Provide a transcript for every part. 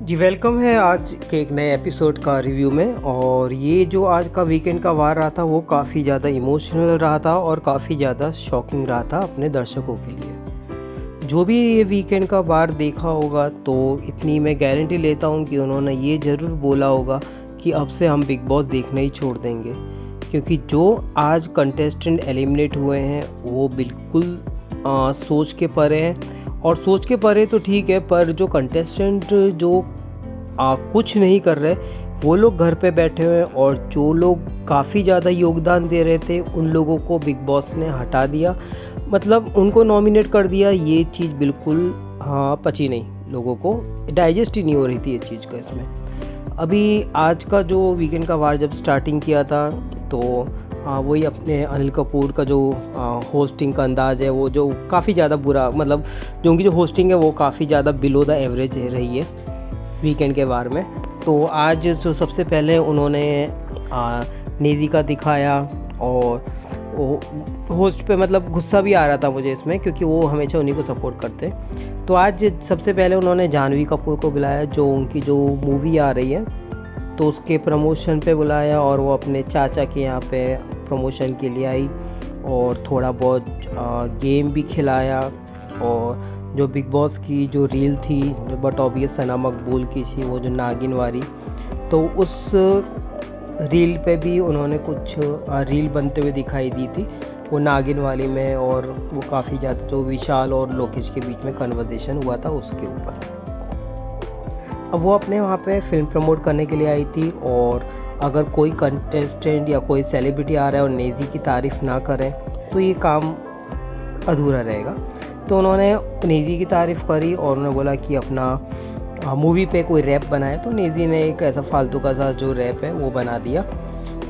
जी welcome है आज के एक नए एपिसोड का रिव्यू में। और ये जो आज का वीकेंड का वार रहा था वो काफ़ी ज़्यादा इमोशनल रहा था और काफ़ी ज़्यादा शॉकिंग रहा था अपने दर्शकों के लिए। जो भी ये वीकेंड का वार देखा होगा तो इतनी मैं गारंटी लेता हूँ कि उन्होंने ये ज़रूर बोला होगा कि अब से हम बिग बॉस देखना ही छोड़ देंगे, क्योंकि जो आज कंटेस्टेंट एलिमिनेट हुए हैं वो बिल्कुल सोच के परे हैं। और सोच के परे तो ठीक है, पर जो कंटेस्टेंट जो कुछ नहीं कर रहे वो लोग घर पे बैठे हुए हैं, और जो लोग काफ़ी ज़्यादा योगदान दे रहे थे उन लोगों को बिग बॉस ने हटा दिया, मतलब उनको नॉमिनेट कर दिया। ये चीज़ बिल्कुल पची नहीं, लोगों को डाइजेस्ट ही नहीं हो रही थी ये चीज़ का इसमें। अभी आज का जो वीकेंड का वार जब स्टार्टिंग किया था तो वही अपने अनिल कपूर का जो होस्टिंग का अंदाज़ है वो जो काफ़ी ज़्यादा बुरा, मतलब जो उनकी जो होस्टिंग है वो काफ़ी ज़्यादा बिलो द एवरेज रही है वीकेंड के वार में। तो आज जो सबसे पहले उन्होंने नेज़ी का दिखाया, और वो होस्ट पे मतलब गुस्सा भी आ रहा था मुझे इसमें, क्योंकि वो हमेशा उन्हीं को सपोर्ट करते हैं। तो आज सबसे पहले उन्होंने जानवी कपूर को बुलाया, जो उनकी जो मूवी आ रही है तो उसके प्रमोशन पे बुलाया, और वो अपने चाचा के यहाँ पे प्रमोशन के लिए आई, और थोड़ा बहुत गेम भी खिलाया। और जो बिग बॉस की जो रील थी जो बट ऑबियस सना मकबूल की थी, वो जो नागिन वाली, तो उस रील पे भी उन्होंने कुछ रील बनते हुए दिखाई दी थी वो नागिन वाली में, और वो काफ़ी ज़्यादा जो विशाल और लोकेश के बीच में कन्वर्सेशन हुआ था उसके ऊपर। अब वो अपने वहाँ पे फिल्म प्रमोट करने के लिए आई थी, और अगर कोई कंटेस्टेंट या कोई सेलिब्रिटी आ रहा है और नेज़ी की तारीफ़ ना करें तो ये काम अधूरा रहेगा। तो उन्होंने नेज़ी की तारीफ़ करी और उन्होंने बोला कि अपना मूवी पे कोई रैप बनाए, तो नेज़ी ने एक ऐसा फालतू का सा जो रैप है वो बना दिया।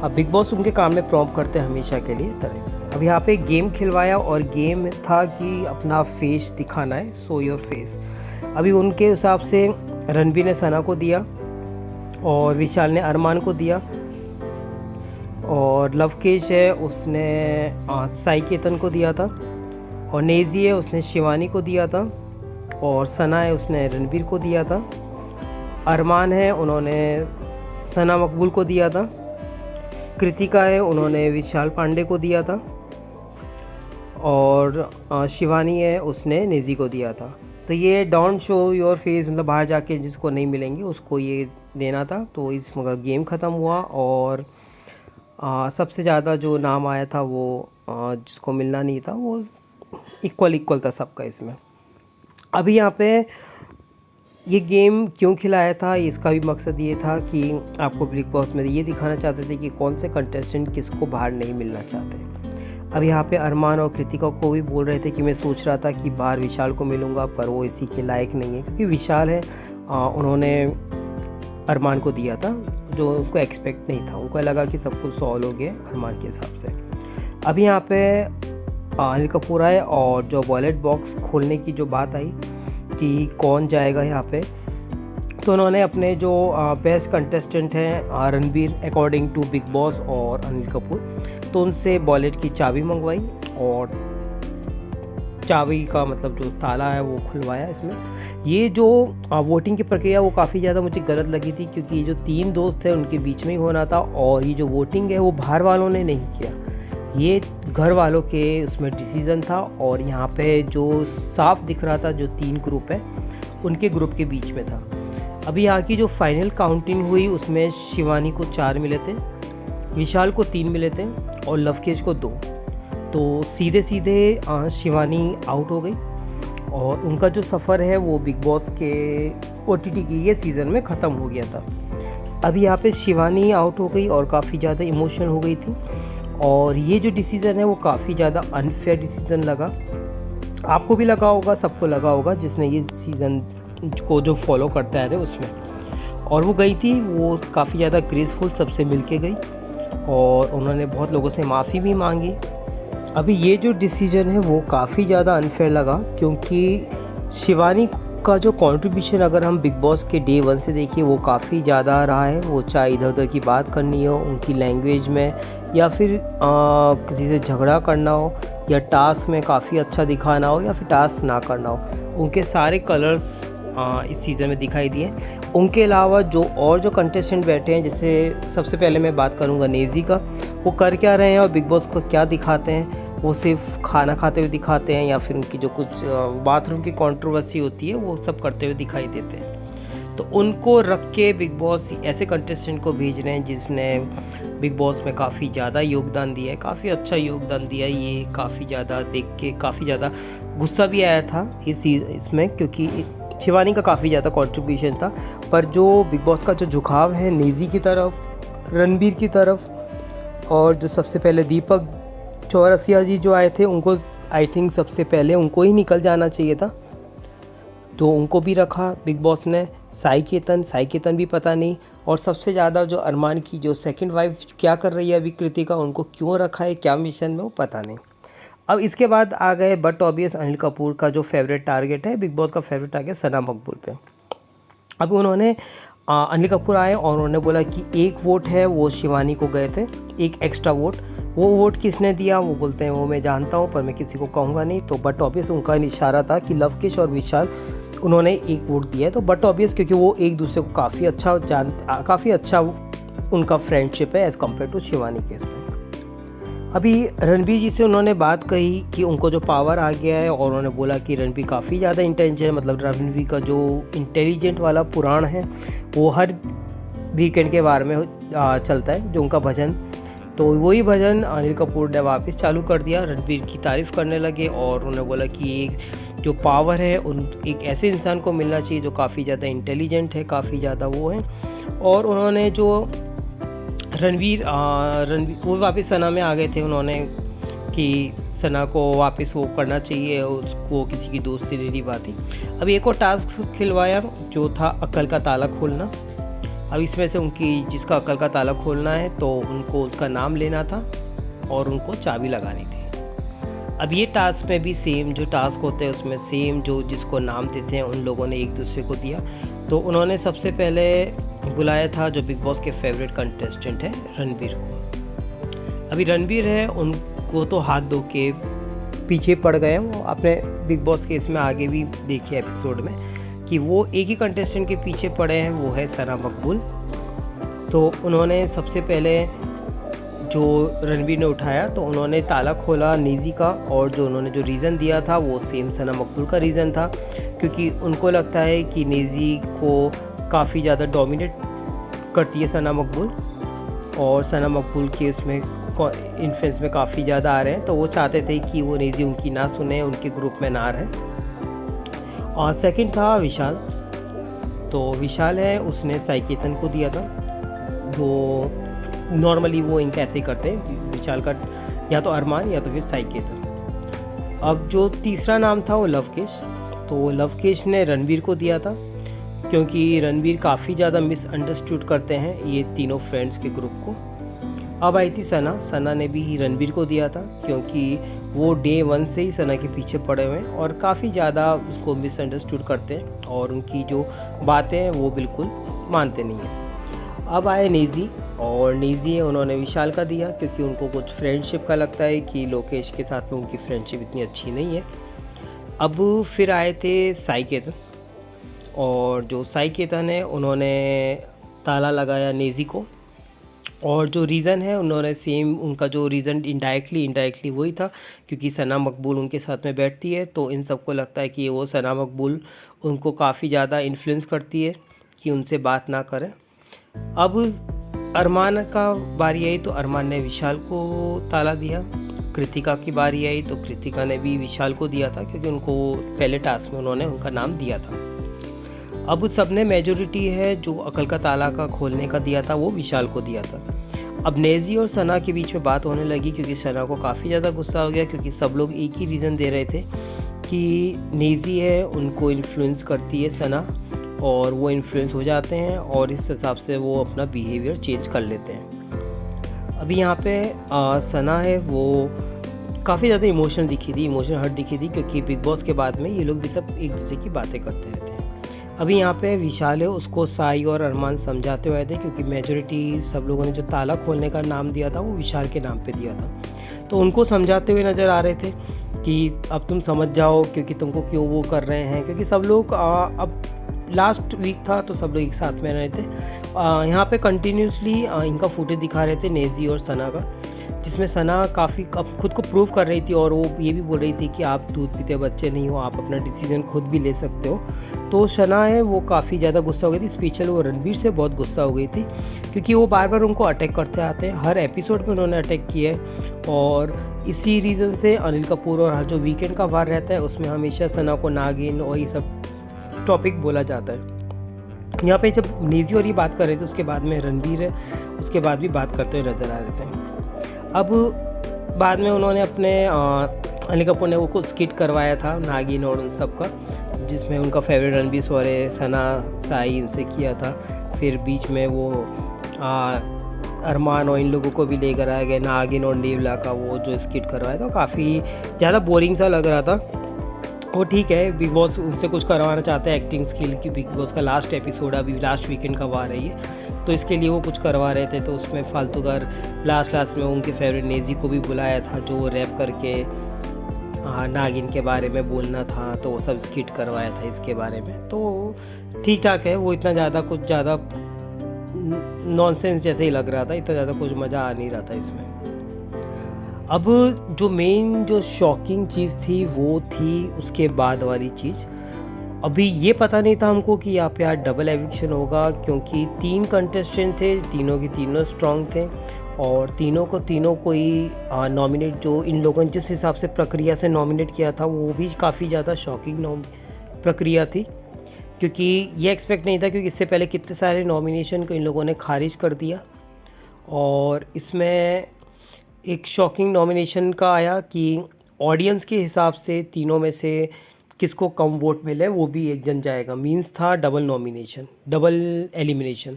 अब बिग बॉस उनके काम में प्रॉम्प्ट करते हैं हमेशा के लिए तरह से। अब यहाँ पे गेम खिलवाया, और गेम था कि अपना फेस दिखाना है, शो योर फेस। अभी उनके हिसाब से रणबीर ने सना को दिया, और विशाल ने अरमान को दिया, और लवकेश है उसने साई केतन को दिया था, और नेज़ी है उसने शिवानी को दिया था, और सना है उसने रणबीर को दिया था। अरमान है उन्होंने सना मकबूल को दिया था। कृतिका है उन्होंने विशाल पांडे को दिया था, और शिवानी है उसने नेज़ी को दिया था। तो ये डोंट शो योर फेस, मतलब बाहर जाके जिसको नहीं मिलेंगे उसको ये देना था। तो इस मगर गेम ख़त्म हुआ, और सबसे ज़्यादा जो नाम आया था वो जिसको मिलना नहीं था वो इक्वल था सबका इसमें। अभी यहाँ पे ये गेम क्यों खिलाया था, इसका भी मकसद ये था कि आपको बिग बॉस में ये दिखाना चाहते थे कि कौन से कंटेस्टेंट किसको बाहर नहीं मिलना चाहते। अब यहाँ पे अरमान और कृतिका को भी बोल रहे थे कि मैं सोच रहा था कि बाहर विशाल को मिलूँगा, पर वो इसी के लायक नहीं है, क्योंकि विशाल है उन्होंने अरमान को दिया था, जो उनको एक्सपेक्ट नहीं था। उनको लगा कि सब कुछ सॉल्व हो गया अरमान के हिसाब से। अभी यहाँ पे अनिल कपूर आए, और जो वॉलेट बॉक्स खोलने की जो बात आई कि कौन जाएगा यहाँ पे, तो उन्होंने अपने जो बेस्ट कंटेस्टेंट हैं रणबीर अकॉर्डिंग टू बिग बॉस और अनिल कपूर, तो उनसे वॉलेट की चाबी मंगवाई, और चाबी का मतलब जो ताला है वो खुलवाया इसमें। ये जो वोटिंग की प्रक्रिया वो काफ़ी ज़्यादा मुझे गलत लगी थी, क्योंकि जो 3 दोस्त थे उनके बीच में ही होना था, और ये जो वोटिंग है वो बाहर वालों ने नहीं किया, ये घर वालों के उसमें डिसीज़न था। और यहाँ पे जो साफ दिख रहा था जो 3 ग्रुप है उनके ग्रुप के बीच में था। अभी यहाँ की जो फाइनल काउंटिंग हुई उसमें शिवानी को 4 मिले थे, विशाल को 3 मिले थे, और लवकेश को 2। तो सीधे शिवानी आउट हो गई, और उनका जो सफ़र है वो बिग बॉस के OTT की ये सीज़न में ख़त्म हो गया था। अभी यहाँ पे शिवानी आउट हो गई और काफ़ी ज़्यादा इमोशनल हो गई थी, और ये जो डिसीज़न है वो काफ़ी ज़्यादा अनफेयर डिसीज़न लगा। आपको भी लगा होगा, सबको लगा होगा जिसने ये सीज़न को जो फॉलो करते आ रहे उसमें। और वो गई थी, वो काफ़ी ज़्यादा ग्रेसफुल सबसे मिल के गई, और उन्होंने बहुत लोगों से माफ़ी भी मांगी। अभी ये जो डिसीजन है वो काफ़ी ज़्यादा अनफेयर लगा, क्योंकि शिवानी का जो कंट्रीब्यूशन अगर हम बिग बॉस के डे 1 से देखिए वो काफ़ी ज़्यादा रहा है। वो चाहे इधर उधर की बात करनी हो उनकी लैंग्वेज में, या फिर किसी से झगड़ा करना हो, या टास्क में काफ़ी अच्छा दिखाना हो, या फिर टास्क ना करना हो, उनके सारे कलर्स इस सीज़न में दिखाई दिए। उनके अलावा जो कंटेस्टेंट बैठे हैं, जैसे सबसे पहले मैं बात करूँगा नेज़ी का। वो कर क्या रहे हैं और बिग बॉस को क्या दिखाते हैं? वो सिर्फ खाना खाते हुए दिखाते हैं या फिर उनकी जो कुछ बाथरूम की कंट्रोवर्सी होती है वो सब करते हुए दिखाई देते हैं। तो उनको रख के बिग बॉस ऐसे कंटेस्टेंट को भेज रहे हैं जिसने बिग बॉस में काफ़ी ज़्यादा योगदान दिया है, काफ़ी अच्छा योगदान दिया है। ये काफ़ी ज़्यादा देख के काफ़ी ज़्यादा गुस्सा भी आया था इसमें, क्योंकि शिवानी का काफ़ी ज़्यादा कंट्रीब्यूशन था। पर जो बिग बॉस का जो झुकाव है नेज़ी की तरफ, रणबीर की तरफ, और जो सबसे पहले दीपक चौरसिया जी जो आए थे, उनको आई थिंक सबसे पहले उनको ही निकल जाना चाहिए था, तो उनको भी रखा बिग बॉस ने। साई केतन भी पता नहीं। और सबसे ज़्यादा जो अरमान की जो सेकंड वाइफ क्या कर रही है अभी कृतिका, उनको क्यों रखा है, क्या मिशन में, वो पता नहीं। अब इसके बाद आ गए बट ऑब्वियस अनिल कपूर का जो फेवरेट टारगेट है, बिग बॉस का फेवरेट टारगेट सना मकबूल पे। अब उन्होंने अनिल कपूर आए और उन्होंने बोला कि एक वोट है वो शिवानी को गए थे, एक एक्स्ट्रा वोट। वो वोट किसने दिया? वो बोलते हैं वो मैं जानता हूँ पर मैं किसी को कहूँगा नहीं। तो बट ऑब्वियस उनका इशारा था कि लवकुश और विशाल उन्होंने एक वोट दिया है। तो बट ऑब्वियस क्योंकि वो एक दूसरे को काफ़ी अच्छा उनका फ्रेंडशिप है as compare to Shivani case में। अभी रणबीर जी से उन्होंने बात कही कि उनको जो पावर आ गया है, और उन्होंने बोला कि रणबीर काफ़ी ज़्यादा इंटेलिजेंट है। मतलब रणबीर का जो इंटेलिजेंट वाला पुराण है वो हर वीकेंड के बारे में चलता है, जो उनका भजन। तो वही भजन अनिल कपूर ने वापस चालू कर दिया, रणबीर की तारीफ़ करने लगे। और उन्होंने बोला कि एक जो पावर है एक ऐसे इंसान को मिलना चाहिए जो काफ़ी ज़्यादा इंटेलिजेंट है, काफ़ी ज़्यादा वो है। और उन्होंने जो रणबीर वो वापस सना में आ गए थे, उन्होंने कि सना को वापस वो करना चाहिए, उसको किसी की दोस्ती नहीं निभाती। अब एक और टास्क खिलवाया जो था अक्ल का ताला खोलना। अब इसमें से उनकी जिसका अक्ल का ताला खोलना है तो उनको उसका नाम लेना था और उनको चाबी लगानी थी। अब ये टास्क में भी सेम जो टास्क होते हैं उसमें सेम जो जिसको नाम देते हैं उन लोगों ने एक दूसरे को दिया। तो उन्होंने सबसे पहले बुलाया था जो बिग बॉस के फेवरेट कंटेस्टेंट है रणबीर को। अभी रणबीर है, उनको तो हाथ धो के पीछे पड़ गए हैं। वो आपने बिग बॉस के इसमें आगे भी देखिए एपिसोड में कि वो एक ही कंटेस्टेंट के पीछे पड़े हैं, वो है सना मकबूल। तो उन्होंने सबसे पहले जो रणबीर ने उठाया तो उन्होंने ताला खोला नेज़ी का, और जो उन्होंने जो रीज़न दिया था वो सेम सना मकबूल का रीज़न था, क्योंकि उनको लगता है कि नेज़ी को काफ़ी ज़्यादा डोमिनेट करती है सना मकबूल, और सना मकबूल के उसमें इन्फ्लुएंस में काफ़ी ज़्यादा आ रहे हैं। तो वो चाहते थे कि वो नेज़ी उनकी ना सुने, उनके ग्रुप में ना रहे। और सेकंड था विशाल। तो विशाल है, उसने साई केतन को दिया था। वो नॉर्मली वो इनका ऐसे ही करते हैं, विशाल का या तो अरमान या तो फिर साई केतन। अब जो तीसरा नाम था वो लवकुश। तो लवकुश ने रणबीर को दिया था, क्योंकि रणबीर काफ़ी ज़्यादा मिसअंडरस्टूड करते हैं ये तीनों फ्रेंड्स के ग्रुप को। अब आई थी सना ने भी रणबीर को दिया था, क्योंकि वो डे 1 से ही सना के पीछे पड़े हुए हैं और काफ़ी ज़्यादा उसको मिसअंडरस्टूड करते हैं और उनकी जो बातें हैं वो बिल्कुल मानते नहीं हैं। अब आए नेज़ी, और नेज़ी उन्होंने विशाल का दिया, क्योंकि उनको कुछ फ्रेंडशिप का लगता है कि लोकेश के साथ में उनकी फ्रेंडशिप इतनी अच्छी नहीं है। अब फिर आए थे साई केतन, और जो साई केतन है उन्होंने ताला लगाया नेज़ी को, और जो रीज़न है उन्होंने सेम उनका जो रीज़न इनडायरेक्टली वही था, क्योंकि सना मकबूल उनके साथ में बैठती है तो इन सबको लगता है कि वो सना मकबूल उनको काफ़ी ज़्यादा इन्फ्लुएंस करती है कि उनसे बात ना करें। अब अरमान का बारी आई तो अरमान ने विशाल को ताला दिया। कृतिका की बारी आई तो कृतिका ने भी विशाल को दिया था, क्योंकि उनको पहले टास्क में उन्होंने उनका नाम दिया था। अब सबने मेजोरिटी है जो अकल का ताला का खोलने का दिया था वो विशाल को दिया था। अब नेज़ी और सना के बीच में बात होने लगी, क्योंकि सना को काफ़ी ज़्यादा गुस्सा हो गया, क्योंकि सब लोग एक ही रीज़न दे रहे थे कि नेज़ी है उनको इन्फ्लुएंस करती है सना, और वो इन्फ्लुएंस हो जाते हैं और इस हिसाब से वो अपना बिहेवियर चेंज कर लेते हैं। अभी यहाँ पे सना है वो काफ़ी ज़्यादा इमोशनल हर्ट दिखी थी, क्योंकि बिग बॉस के बाद में ये लोग भी सब एक दूसरे की बातें करते रहते हैं। अभी यहाँ पे विशाल है, उसको साई और अरमान समझाते हुए थे, क्योंकि मेजोरिटी सब लोगों ने जो ताला खोलने का नाम दिया था वो विशाल के नाम पे दिया था, तो उनको समझाते हुए नज़र आ रहे थे कि अब तुम समझ जाओ, क्योंकि तुमको क्यों वो कर रहे हैं, क्योंकि सब लोग अब लास्ट वीक था तो सब लोग एक साथ में रहे थे। यहाँ पे कंटिन्यूसली इनका फुटेज दिखा रहे थे नेजी और सना का, जिसमें सना काफ़ी खुद को प्रूव कर रही थी और वो ये भी बोल रही थी कि आप दूध पीते बच्चे नहीं हो, आप अपना डिसीजन खुद भी ले सकते हो। तो सना है वो काफ़ी ज़्यादा गुस्सा हो गई थी, स्पेशल वो रणबीर से बहुत गुस्सा हो गई थी, क्योंकि वो बार बार उनको अटैक करते आते हैं। हर एपिसोड पे उन्होंने अटैक किया है और इसी रीज़न से अनिल कपूर और हर जो वीकेंड का वार रहता है उसमें हमेशा सना को नागिन और ये सब टॉपिक बोला जाता है। यहाँ पे जब नेजी और ये बात कर रहे थे उसके बाद में रणबीर है उसके बाद भी बात करते हुए नज़र आ रहे थे। अब बाद में उन्होंने अपने अनिल कपूर ने वो कुछ स्किट करवाया था नागिन और उन सब का, जिसमें उनका फेवरेट रणबीर सौरे सना साई इनसे किया था। फिर बीच में वो अरमान और इन लोगों को भी लेकर आया गया, नागिन और नेवला का वो जो स्किट करवाया था काफ़ी ज़्यादा बोरिंग सा लग रहा था। वो ठीक है, बिग बॉस उनसे कुछ करवाना चाहते हैं एक्टिंग स्किल की, बिग बॉस का लास्ट एपिसोड अभी लास्ट वीकेंड का वार है ये, तो इसके लिए वो कुछ करवा रहे थे। तो उसमें फालतूगर लास्ट में उनके फेवरेट नेजी को भी बुलाया था जो वो रैप करके नागिन के बारे में बोलना था, तो वो सब स्किट करवाया था इसके बारे में। तो ठीक ठाक है, वो इतना ज़्यादा कुछ ज़्यादा नॉनसेंस जैसे ही लग रहा था, इतना ज़्यादा कुछ मज़ा आ नहीं रहा था इसमें। अब जो मेन जो शॉकिंग चीज़ थी वो थी उसके बाद वाली चीज़। अभी ये पता नहीं था हमको कि यहाँ पे आज डबल एविक्शन होगा, क्योंकि 3 कंटेस्टेंट थे, तीनों की तीनों स्ट्रॉन्ग थे और तीनों को ही नॉमिनेट जो इन लोगों ने जिस हिसाब से प्रक्रिया से नॉमिनेट किया था वो भी काफ़ी ज़्यादा शॉकिंग प्रक्रिया थी, क्योंकि ये एक्सपेक्ट नहीं था, क्योंकि इससे पहले कितने सारे नॉमिनेशन को इन लोगों ने खारिज कर दिया। और इसमें एक शॉकिंग नॉमिनेशन का आया कि ऑडियंस के हिसाब से तीनों में से किसको कम वोट मिले वो भी एक जन जाएगा, मींस था डबल नॉमिनेशन, डबल एलिमिनेशन।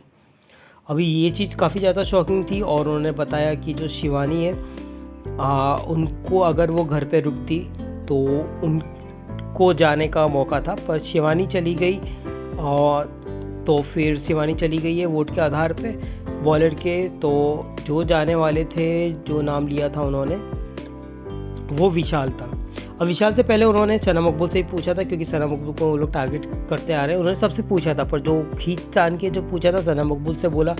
अभी ये चीज़ काफ़ी ज़्यादा शॉकिंग थी और उन्होंने बताया कि जो शिवानी है उनको अगर वो घर पे रुकती तो उनको जाने का मौका था, पर शिवानी चली गई और तो फिर शिवानी चली गई है वोट के आधार पे बॉलर के। तो जो जाने वाले थे, जो नाम लिया था उन्होंने, वो विशाल था। अब विशाल से पहले उन्होंने सना मकबूल से ही पूछा था, क्योंकि सना मकबूल को वो लोग टारगेट करते आ रहे हैं, उन्होंने सबसे पूछा था, पर जो खींच तान के जो पूछा था सना मकबूल से बोला,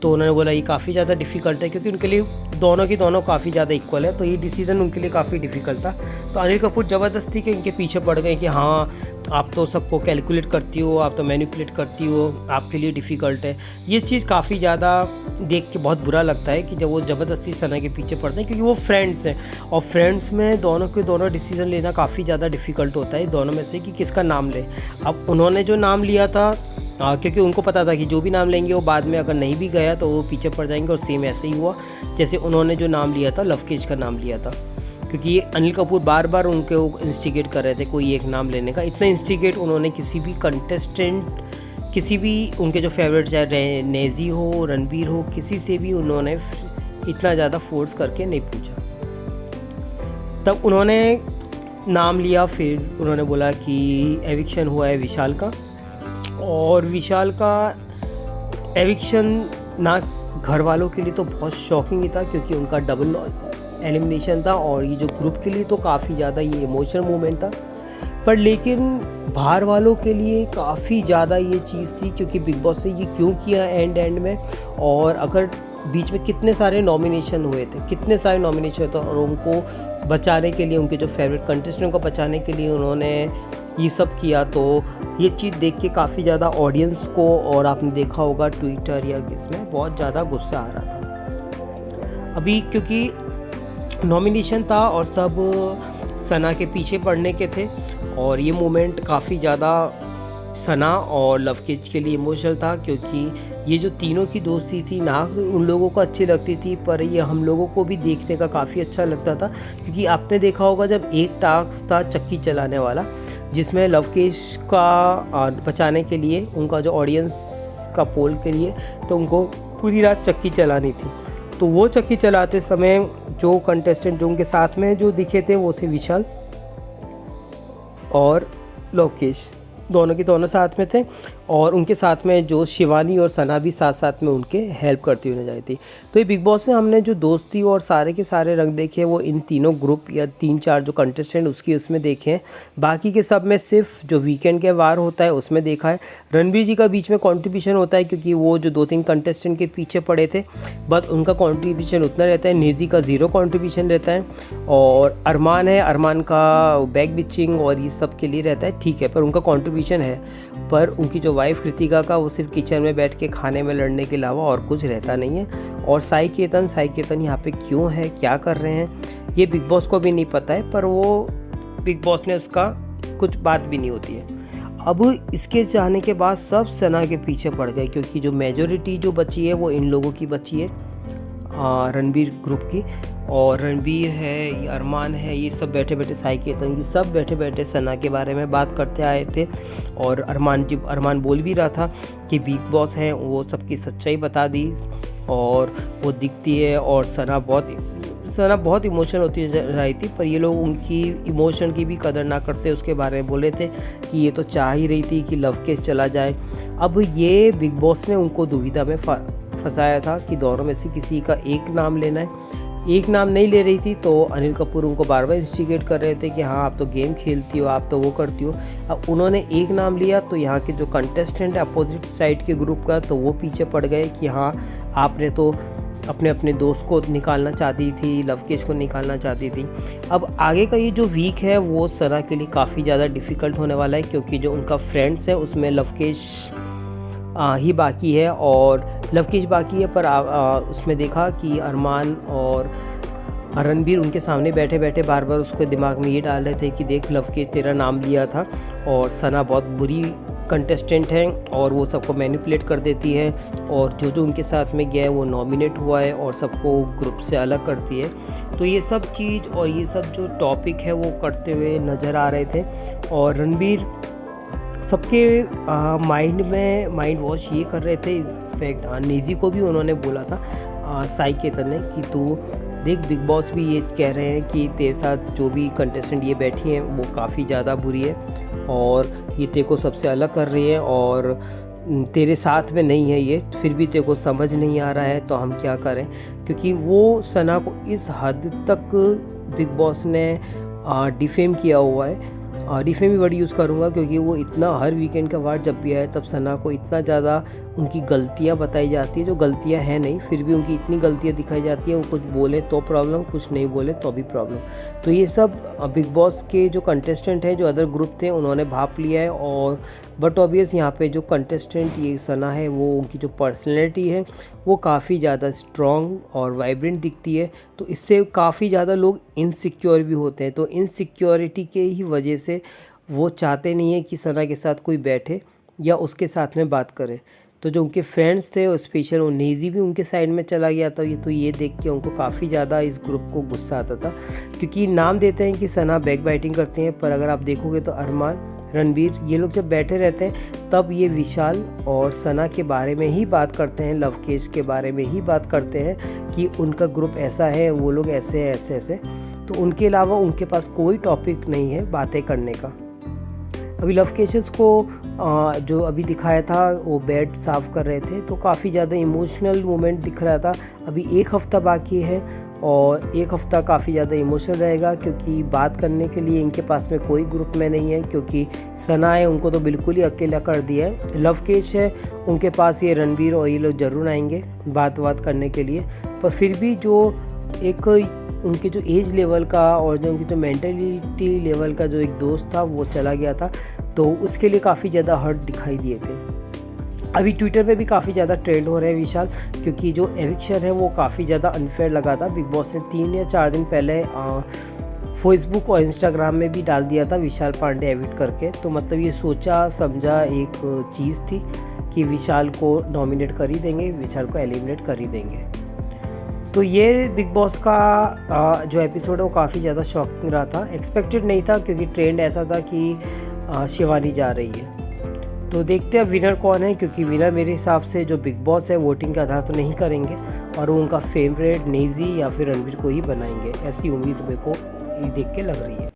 तो उन्होंने बोला ये काफ़ी ज़्यादा डिफ़िकल्ट है, क्योंकि उनके लिए दोनों की दोनों काफ़ी ज़्यादा इक्वल है, तो ये डिसीजन उनके लिए काफ़ी डिफ़िकल्ट था। तो अनिल कपूर ज़बरदस्ती के इनके पीछे पड़ गए कि हाँ आप तो सबको कैलकुलेट करती हो, आप तो मैनिपुलेट करती हो, आपके लिए डिफ़िकल्ट है। ये चीज़ काफ़ी ज़्यादा देख के बहुत बुरा लगता है कि जब वो ज़बरदस्ती सना के पीछे पड़ते हैं, क्योंकि वो फ्रेंड्स हैं और फ्रेंड्स में दोनों के दोनों डिसीजन लेना काफ़ी ज़्यादा डिफ़िकल्ट होता है दोनों में से कि किसका नाम ले। अब उन्होंने जो नाम लिया था क्योंकि उनको पता था कि जो भी नाम लेंगे वो बाद में अगर नहीं भी गया तो वो पीछे पड़ जाएंगे, और सेम ऐसे ही हुआ जैसे उन्होंने जो नाम लिया था लवकेश का नाम लिया था, क्योंकि अनिल कपूर बार बार उनको इंस्टिगेट कर रहे थे कोई एक नाम लेने का। इतना इंस्टिगेट उन्होंने किसी भी कंटेस्टेंट, किसी भी उनके जो फेवरेट चाहे नेजी हो, रणबीर हो, किसी से भी उन्होंने इतना ज़्यादा फोर्स करके नहीं पूछा। तब उन्होंने नाम लिया, फिर उन्होंने बोला कि एविक्शन हुआ है विशाल का, और विशाल का एविक्शन ना घर वालों के लिए तो बहुत शॉकिंग ही था, क्योंकि उनका डबल एलिमिनेशन था और ये जो ग्रुप के लिए तो काफ़ी ज़्यादा ये इमोशनल मोमेंट था, पर लेकिन बाहर वालों के लिए काफ़ी ज़्यादा ये चीज़ थी, क्योंकि बिग बॉस से ये क्यों किया एंड में, और अगर बीच में कितने सारे नॉमिनेशन हुए थे और उनको बचाने के लिए, उनके जो फेवरेट कंटेस्टेंट को बचाने के लिए उन्होंने ये सब किया। तो ये चीज़ देख के काफ़ी ज़्यादा ऑडियंस को, और आपने देखा होगा ट्विटर या किसमें, बहुत ज़्यादा गुस्सा आ रहा था। अभी क्योंकि नॉमिनेशन था और सब सना के पीछे पड़ने के थे, और ये मोमेंट काफ़ी ज़्यादा सना और लवकेश के लिए इमोशनल था, क्योंकि ये जो तीनों की दोस्ती थी ना उन लोगों को अच्छी लगती थी, पर ये हम लोगों को भी देखने का काफ़ी अच्छा लगता था, क्योंकि आपने देखा होगा जब एक टास्क था चक्की चलाने वाला, जिसमें लवकेश का बचाने के लिए उनका जो ऑडियंस का पोल के लिए, तो उनको पूरी रात चक्की चलानी थी। तो वो चक्की चलाते समय जो कंटेस्टेंट जो उनके साथ में जो दिखे थे वो थे विशाल और लवकेश, दोनों के दोनों साथ में थे, और उनके साथ में जो शिवानी और सना भी साथ साथ में उनके हेल्प करती हुई नजर आई थी। तो ये बिग बॉस में हमने जो दोस्ती और सारे के सारे रंग देखे वो इन तीनों ग्रुप या 3-4 जो कंटेस्टेंट उसमें देखे हैं। बाकी के सब में सिर्फ जो वीकेंड के वार होता है उसमें देखा है। रणबीर जी का बीच में कंट्रीब्यूशन होता है क्योंकि वो जो 2-3 कंटेस्टेंट के पीछे पड़े थे, बस उनका कंट्रीब्यूशन उतना रहता है। नेजी का 0 कंट्रीब्यूशन रहता है और अरमान है, अरमान का बैग बिचिंग और ये सब के लिए रहता है, ठीक है, पर उनका कंट्रीब्यूशन है। पर उनकी जो वाइफ कृतिका का वो सिर्फ किचन में बैठ के खाने में लड़ने के अलावा और कुछ रहता नहीं है। और साई केतन यहाँ पे क्यों है, क्या कर रहे हैं, ये बिग बॉस को भी नहीं पता है, पर वो बिग बॉस ने उसका कुछ बात भी नहीं होती है। अब इसके चाहने के बाद सब सना के पीछे पड़ गए क्योंकि जो मेजॉरिटी जो बची है वो इन लोगों की बची है, रणबीर ग्रुप की। और रणबीर है, ये अरमान है, ये सब बैठे बैठे साई केतन, ये सब बैठे बैठे सना के बारे में बात करते आए थे। और अरमान बोल भी रहा था कि बिग बॉस हैं, वो सबकी सच्चाई बता दी और वो दिखती है। और सना बहुत इमोशनल होती रही थी, पर ये लोग उनकी इमोशन की भी कदर ना करते उसके बारे में बोले थे कि ये तो चाह ही रही थी कि लव केस चला जाए। अब ये बिग बॉस ने उनको दुविधा में फंसाया था कि दोनों में से किसी का एक नाम लेना है। एक नाम नहीं ले रही थी तो अनिल कपूर उनको बार बार इंस्टिगेट कर रहे थे कि हाँ आप तो गेम खेलती हो, आप तो वो करती हो। अब उन्होंने एक नाम लिया तो यहाँ के जो कंटेस्टेंट है अपोजिट साइड के ग्रुप का, तो वो पीछे पड़ गए कि हाँ आपने तो अपने दोस्त को निकालना चाहती थी, लवकेश को निकालना चाहती थी। अब आगे का ये जो वीक है वो सना के लिए काफ़ी ज़्यादा डिफ़िकल्ट होने वाला है क्योंकि जो उनका फ्रेंड्स है उसमें लवकेश ही बाकी है और लवकेश बाकी है, पर उसमें देखा कि अरमान और रणबीर उनके सामने बैठे बैठे बार बार उसके दिमाग में ये डाल रहे थे कि देख लवकेश तेरा नाम लिया था और सना बहुत बुरी कंटेस्टेंट है और वो सबको मैनिपुलेट कर देती है और जो उनके साथ में गया है वो नॉमिनेट हुआ है और सबको ग्रुप से अलग करती है। तो ये सब चीज़ और ये सब जो टॉपिक है वो करते हुए नज़र आ रहे थे। और रणबीर सबके माइंड वॉश ये कर रहे थे। इनफैक्ट नेजी को भी उन्होंने बोला था साई केतन ने कि तू देख बिग बॉस भी ये कह रहे हैं कि तेरे साथ जो भी कंटेस्टेंट ये बैठी हैं वो काफ़ी ज़्यादा बुरी है और ये तेरे को सबसे अलग कर रही है और तेरे साथ में नहीं है ये, फिर भी तेरे को समझ नहीं आ रहा है तो हम क्या करें। क्योंकि वो सना को इस हद तक बिग बॉस ने डिफेम किया हुआ है। डिफेम भी वर्ड यूज़ करूँगा क्योंकि वो इतना हर वीकेंड का वार जब भी आए तब सना को इतना ज़्यादा उनकी गलतियाँ बताई जाती है जो गलतियाँ हैं नहीं, फिर भी उनकी इतनी गलतियाँ दिखाई जाती है। वो कुछ बोले तो प्रॉब्लम, कुछ नहीं बोले तो भी प्रॉब्लम। तो ये सब बिग बॉस के जो कंटेस्टेंट हैं जो अदर ग्रुप थे उन्होंने भाप लिया है। और बट ऑब्वियस यहाँ पे जो कंटेस्टेंट ये सना है वो उनकी जो पर्सनैलिटी है वो काफ़ी ज़्यादा स्ट्रॉन्ग और वाइब्रेंट दिखती है, तो इससे काफ़ी ज़्यादा लोग इनसिक्योर भी होते हैं। तो इनसिक्योरिटी के ही वजह से वो चाहते नहीं है कि सना के साथ कोई बैठे या उसके साथ में बात करे। तो जो उनके फ्रेंड्स थे और स्पेशल वो नेजी भी उनके साइड में चला गया था। ये देख के उनको काफ़ी ज़्यादा इस ग्रुप को गुस्सा आता था क्योंकि नाम देते हैं कि सना बैक बाइटिंग करते हैं, पर अगर आप देखोगे तो अरमान, रणबीर ये लोग जब बैठे रहते हैं तब ये विशाल और सना के बारे में ही बात करते हैं, लवकेश के बारे में ही बात करते हैं कि उनका ग्रुप ऐसा है, वो लोग ऐसे हैं, ऐसे। तो उनके अलावा उनके पास कोई टॉपिक नहीं है बातें करने का। अभी लवकेशेस को जो अभी दिखाया था वो बेड साफ़ कर रहे थे तो काफ़ी ज़्यादा इमोशनल मोमेंट दिख रहा था। अभी 1 हफ़्ता बाकी है और 1 हफ़्ता काफ़ी ज़्यादा इमोशनल रहेगा क्योंकि बात करने के लिए इनके पास में कोई ग्रुप में नहीं है क्योंकि सना है उनको तो बिल्कुल ही अकेला कर दिया है। लवकेश है उनके पास ये रणबीर और ये लोग ज़रूर आएंगे बात करने के लिए, पर फिर भी जो एक उनके जो एज लेवल का और जो उनकी जो मेंटलिटी लेवल का जो एक दोस्त था वो चला गया था तो उसके लिए काफ़ी ज़्यादा हर्ट दिखाई दिए थे। अभी ट्विटर पे भी काफ़ी ज़्यादा ट्रेंड हो रहा है विशाल, क्योंकि जो एविक्शन है वो काफ़ी ज़्यादा अनफेयर लगा था। बिग बॉस ने 3 या 4 दिन पहले फेसबुक और इंस्टाग्राम में भी डाल दिया था विशाल पांडे एविट करके। तो मतलब ये सोचा समझा एक चीज़ थी कि विशाल को नॉमिनेट कर ही देंगे, विशाल को एलिमिनेट कर ही देंगे। तो ये बिग बॉस का जो एपिसोड है वो काफ़ी ज़्यादा शॉकिंग रहा था, एक्सपेक्टेड नहीं था क्योंकि ट्रेंड ऐसा था कि शिवानी जा रही है। तो देखते हैं विनर कौन है, क्योंकि विनर मेरे हिसाब से जो बिग बॉस है वोटिंग के आधार तो नहीं करेंगे और वो उनका फेवरेट नेजी या फिर रणबीर को ही बनाएंगे, ऐसी उम्मीद मेरे को देख के लग रही है।